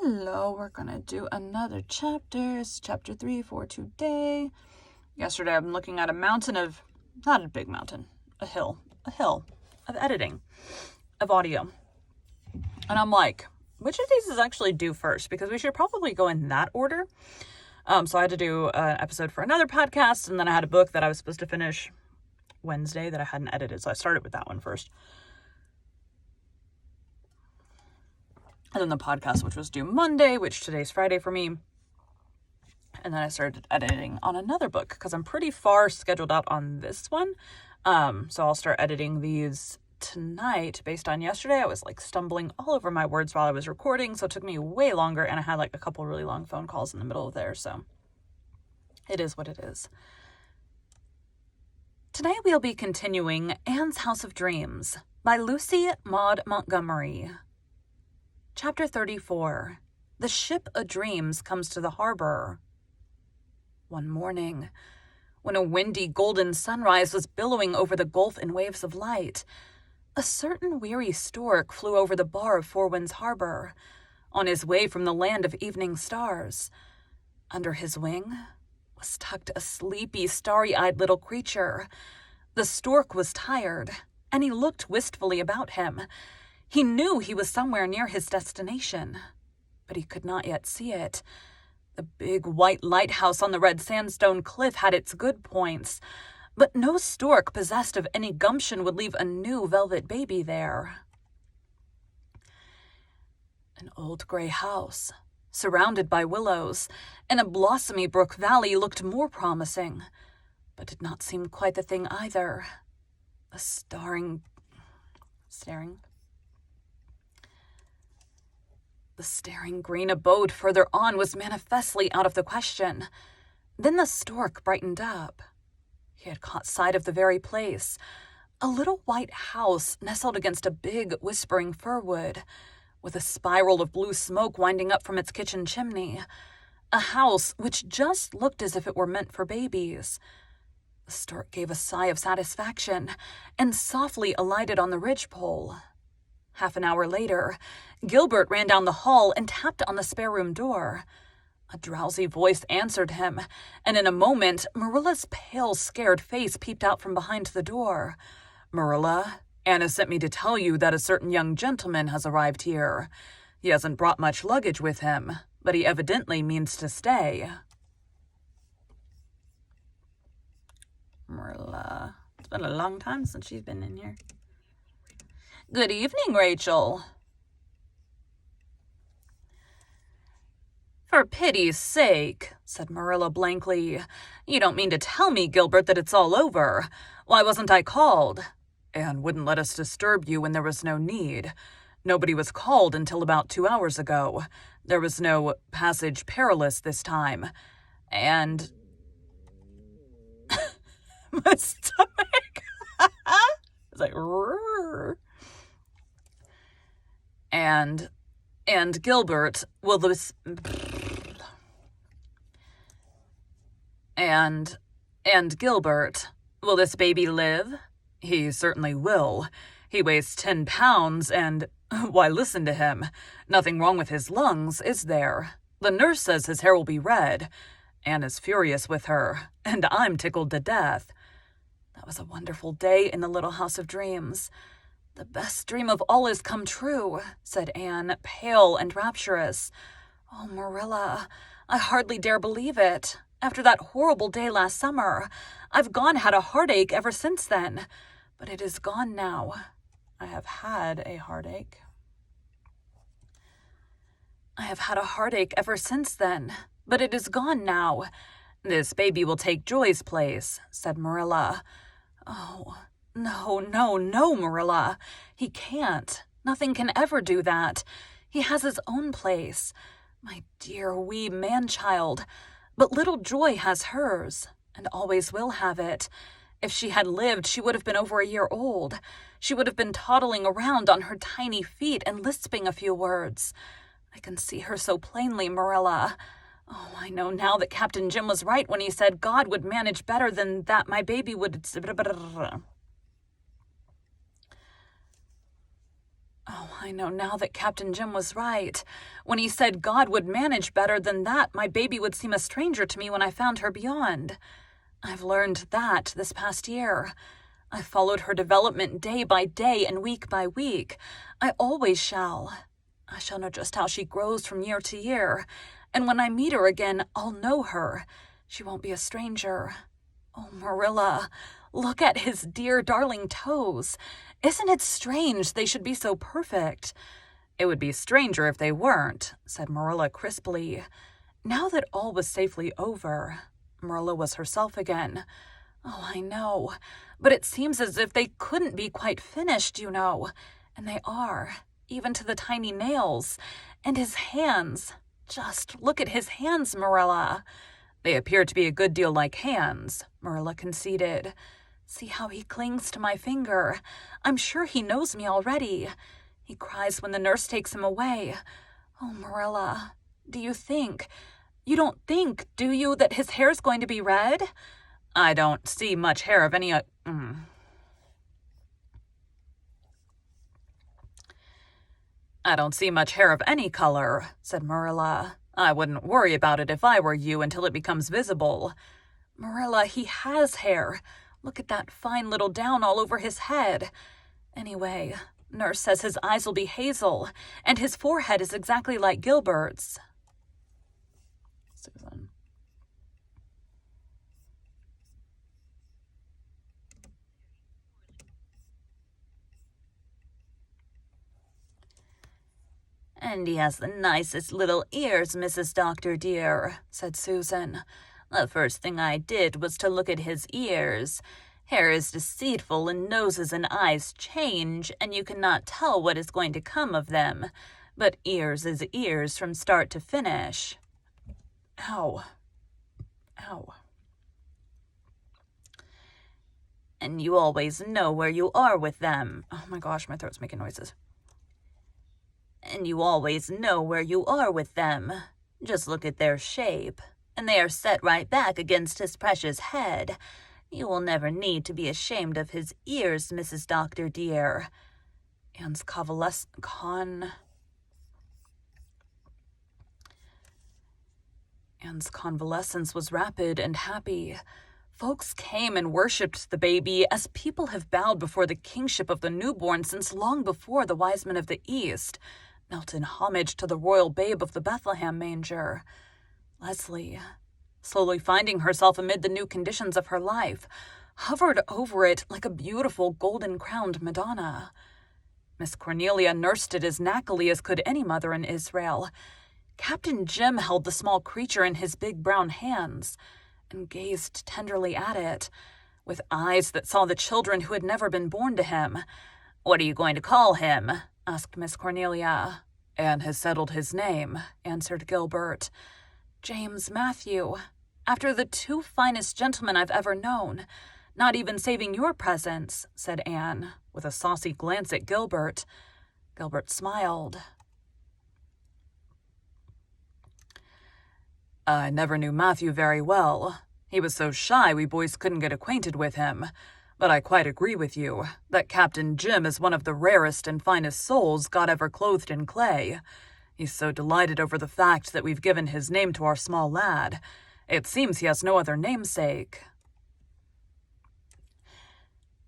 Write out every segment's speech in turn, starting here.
Hello, we're gonna do another chapter. It's chapter 3 for today. Yesterday I'm looking at a mountain of, not a big mountain, a hill of editing, of audio. And I'm like, which of these is actually due first? Because we should probably go in that order. So I had to do an episode for another podcast, and then I had a book that I was supposed to finish Wednesday that I hadn't edited, so I started with that one first. And then the podcast, which was due Monday, which today's Friday for me. And then I started editing on another book because I'm pretty far scheduled out on this one. So I'll start editing these tonight based on yesterday. I was like stumbling all over my words while I was recording, so it took me way longer, and I had like a couple really long phone calls in the middle of there, so it is what it is. Today we'll be continuing Anne's House of Dreams by Lucy Maud Montgomery. Chapter 34. The Ship o' Dreams comes to the harbor. One morning, when a windy golden sunrise was billowing over the gulf in waves of light, a certain weary stork flew over the bar of Four Winds Harbor, on his way from the land of evening stars. Under his wing was tucked a sleepy, starry-eyed little creature. The stork was tired, and he looked wistfully about him. He knew he was somewhere near his destination, but he could not yet see it. The big white lighthouse on the red sandstone cliff had its good points, but no stork possessed of any gumption would leave a new velvet baby there. An old gray house, surrounded by willows, in a blossomy brook valley looked more promising, but did not seem quite the thing either. The staring green abode further on was manifestly out of the question. Then the stork brightened up. He had caught sight of the very place, a little white house nestled against a big, whispering fir wood, with a spiral of blue smoke winding up from its kitchen chimney. A house which just looked as if it were meant for babies. The stork gave a sigh of satisfaction and softly alighted on the ridgepole. Half an hour later, Gilbert ran down the hall and tapped on the spare room door. A drowsy voice answered him, and in a moment, Marilla's pale, scared face peeped out from behind the door. "Marilla, Anna sent me to tell you that a certain young gentleman has arrived here. He hasn't brought much luggage with him, but he evidently means to stay." Marilla. It's been a long time since she's been in here. "Good evening, Rachel." "For pity's sake," said Marilla blankly. "You don't mean to tell me, Gilbert, that it's all over. Why wasn't I called?" "Anne wouldn't let us disturb you when there was no need. Nobody was called until about 2 hours ago. There was no passage perilous this time. And..." My stomach. It's like, "Rrr." And Gilbert, will this... And Gilbert, will this baby live? He certainly will. He weighs 10 pounds and, why, listen to him. Nothing wrong with his lungs, is there? The nurse says his hair will be red. Anne is furious with her, and I'm tickled to death. That was a wonderful day in the little house of dreams. "The best dream of all has come true," said Anne, pale and rapturous. "Oh, Marilla, I hardly dare believe it. After that horrible day last summer, I've had a heartache ever since then. But it is gone now. I have had a heartache. I have had a heartache ever since then, but it is gone now. This baby will take Joy's place," said Marilla. "Oh, no, Marilla. He can't. Nothing can ever do that. He has his own place. My dear wee man-child. But little Joy has hers, and always will have it. If she had lived, she would have been over a year old. She would have been toddling around on her tiny feet and lisping a few words. I can see her so plainly, Marilla. Oh, I know now that Captain Jim was right when he said God would manage better than that my baby would..." Oh, I know now that Captain Jim was right. When he said God would manage better than that, my baby would seem a stranger to me when I found her beyond. I've learned that this past year. I've followed her development day by day and week by week. I always shall. I shall know just how she grows from year to year. And when I meet her again, I'll know her. She won't be a stranger. Oh, Marilla, look at his dear darling toes. Isn't it strange they should be so perfect? It would be stranger if they weren't, said Marilla crisply. Now that all was safely over, Marilla was herself again. Oh, I know, but it seems as if they couldn't be quite finished, you know. And they are, even to the tiny nails. And his hands. Just look at his hands, Marilla. They appear to be a good deal like hands, Marilla conceded. See how he clings to my finger. I'm sure he knows me already. He cries when the nurse takes him away. Oh, Marilla, you don't think, do you, that his hair's going to be red? I don't see much hair of any, I don't see much hair of any color, said Marilla. I wouldn't worry about it if I were you until it becomes visible. Marilla, he has hair. Look at that fine little down all over his head. Anyway, nurse says his eyes will be hazel, and his forehead is exactly like Gilbert's. Susan. And he has the nicest little ears, Mrs. Doctor dear, said Susan. The first thing I did was to look at his ears. Hair is deceitful, and noses and eyes change, and you cannot tell what is going to come of them. But ears is ears from start to finish. Ow. Ow. And you always know where you are with them. Oh my gosh, my throat's making noises. And you always know where you are with them. Just look at their shape. And they are set right back against his precious head. You will never need to be ashamed of his ears, Mrs. Doctor dear. Anne's convalescence was rapid and happy. Folks came and worshipped the baby as people have bowed before the kingship of the newborn since long before the wise men of the East knelt in homage to the royal babe of the Bethlehem manger. Leslie, slowly finding herself amid the new conditions of her life, hovered over it like a beautiful golden-crowned Madonna. Miss Cornelia nursed it as knackily as could any mother in Israel. Captain Jim held the small creature in his big brown hands and gazed tenderly at it, with eyes that saw the children who had never been born to him. "What are you going to call him?" asked Miss Cornelia. "Anne has settled his name," answered Gilbert. "James Matthew, after the two finest gentlemen I've ever known, not even saving your presence," said Anne, with a saucy glance at Gilbert. Gilbert smiled. "I never knew Matthew very well. He was so shy we boys couldn't get acquainted with him. But I quite agree with you that Captain Jim is one of the rarest and finest souls God ever clothed in clay. He's so delighted over the fact that we've given his name to our small lad. It seems he has no other namesake."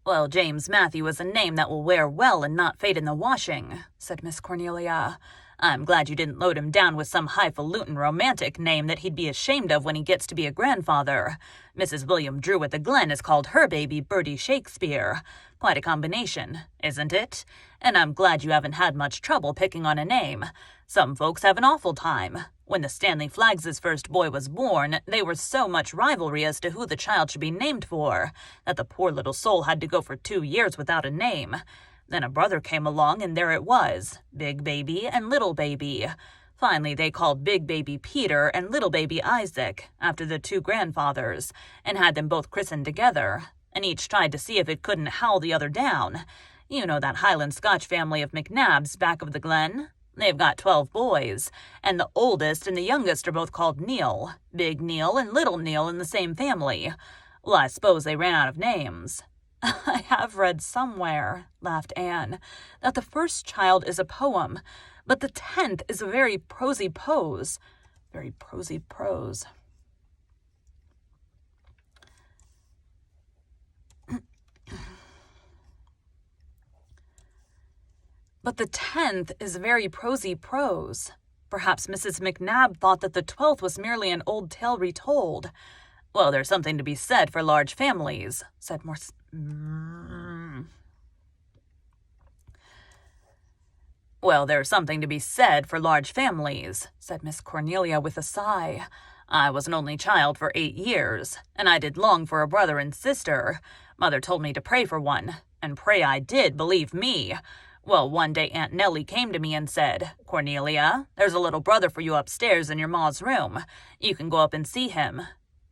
"Well, James Matthew is a name that will wear well and not fade in the washing," said Miss Cornelia. "I'm glad you didn't load him down with some highfalutin romantic name that he'd be ashamed of when he gets to be a grandfather. Mrs. William Drew at the Glen has called her baby Bertie Shakespeare. Quite a combination, isn't it? And I'm glad you haven't had much trouble picking on a name. Some folks have an awful time. When the Stanley Flaggs' first boy was born, they were so much rivalry as to who the child should be named for, that the poor little soul had to go for 2 years without a name. Then a brother came along, and there it was, Big Baby and Little Baby. Finally, they called Big Baby Peter and Little Baby Isaac, after the 2 grandfathers, and had them both christened together, and each tried to see if it couldn't howl the other down. You know that Highland Scotch family of McNabbs back of the Glen? They've got 12 boys, and the oldest and the youngest are both called Neil, Big Neil and Little Neil in the same family. Well, I suppose they ran out of names. I have read somewhere, laughed Anne, that the first child is a poem, but the 10th is a very prosy pose. Very prosy prose. But the 10th is very prosy prose. Perhaps Mrs. McNabb thought that the 12th was merely an old tale retold. Well, there's something to be said for large families, said Morse. Well, there's something to be said for large families, said Miss Cornelia with a sigh. I was an only child for 8 years, and I did long for a brother and sister. Mother told me to pray for one, and pray I did, believe me. Well, one day Aunt Nellie came to me and said, Cornelia, there's a little brother for you upstairs in your ma's room. You can go up and see him.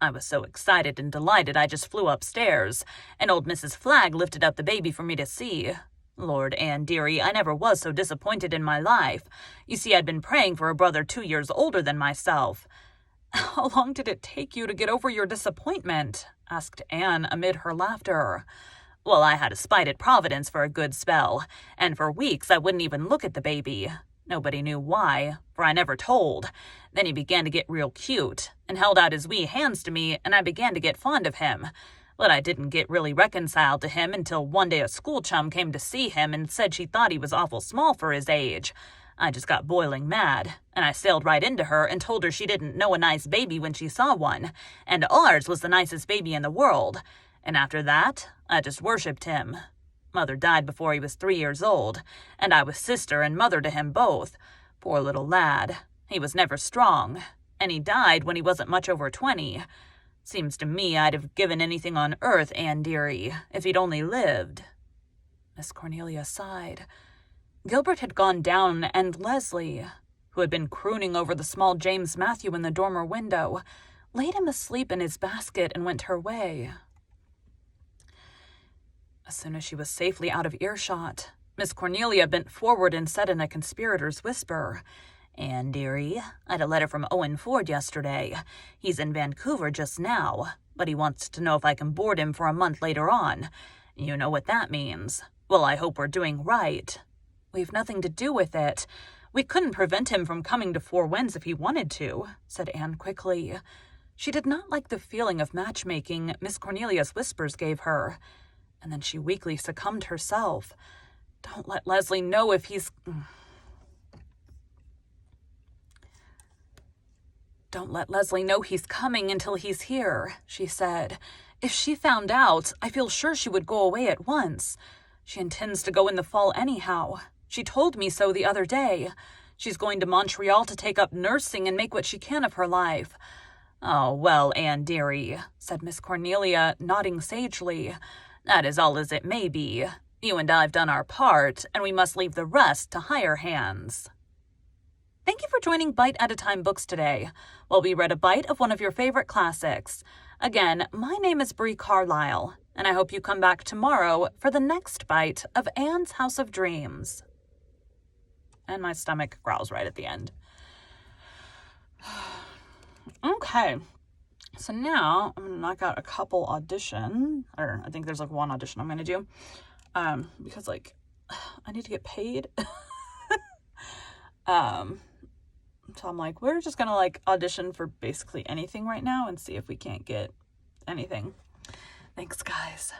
I was so excited and delighted I just flew upstairs, and old Mrs. Flagg lifted up the baby for me to see. Lord, Anne dearie, I never was so disappointed in my life. You see, I'd been praying for a brother 2 years older than myself. How long did it take you to get over your disappointment? Asked Anne amid her laughter. Well, I had a spite at Providence for a good spell, and for weeks I wouldn't even look at the baby. Nobody knew why, for I never told. Then he began to get real cute, and held out his wee hands to me, and I began to get fond of him. But I didn't get really reconciled to him until one day a school chum came to see him and said she thought he was awful small for his age. I just got boiling mad, and I sailed right into her and told her she didn't know a nice baby when she saw one, and ours was the nicest baby in the world. And after that, I just worshipped him. Mother died before he was 3 years old, and I was sister and mother to him both. Poor little lad. He was never strong, and he died when he wasn't much over 20. Seems to me I'd have given anything on earth, Anne dearie, if he'd only lived. Miss Cornelia sighed. Gilbert had gone down, and Leslie, who had been crooning over the small James Matthew in the dormer window, laid him asleep in his basket and went her way. As soon as she was safely out of earshot, Miss Cornelia bent forward and said in a conspirator's whisper, Anne dearie, I had a letter from Owen Ford yesterday. He's in Vancouver just now, but he wants to know if I can board him for a month later on. You know what that means. Well, I hope we're doing right. We've nothing to do with it. We couldn't prevent him from coming to Four Winds if he wanted to, said Anne quickly. She did not like the feeling of matchmaking Miss Cornelia's whispers gave her. And then she weakly succumbed herself. Don't let Leslie know if he's... Don't let Leslie know he's coming until he's here, she said. If she found out, I feel sure she would go away at once. She intends to go in the fall anyhow. She told me so the other day. She's going to Montreal to take up nursing and make what she can of her life. Oh, well, Anne dearie, said Miss Cornelia, nodding sagely. That is all as it may be. You and I have done our part, and we must leave the rest to higher hands. Thank you for joining Bite at a Time Books today, while we read a bite of one of your favorite classics. Again, my name is Bree Carlisle, and I hope you come back tomorrow for the next bite of Anne's House of Dreams. And my stomach growls right at the end. Okay. So now I'm going to knock out a couple I think there's like one audition I'm going to do. Because like, I need to get paid. So I'm like, we're just going to like audition for basically anything right now and see if we can't get anything. Thanks, guys.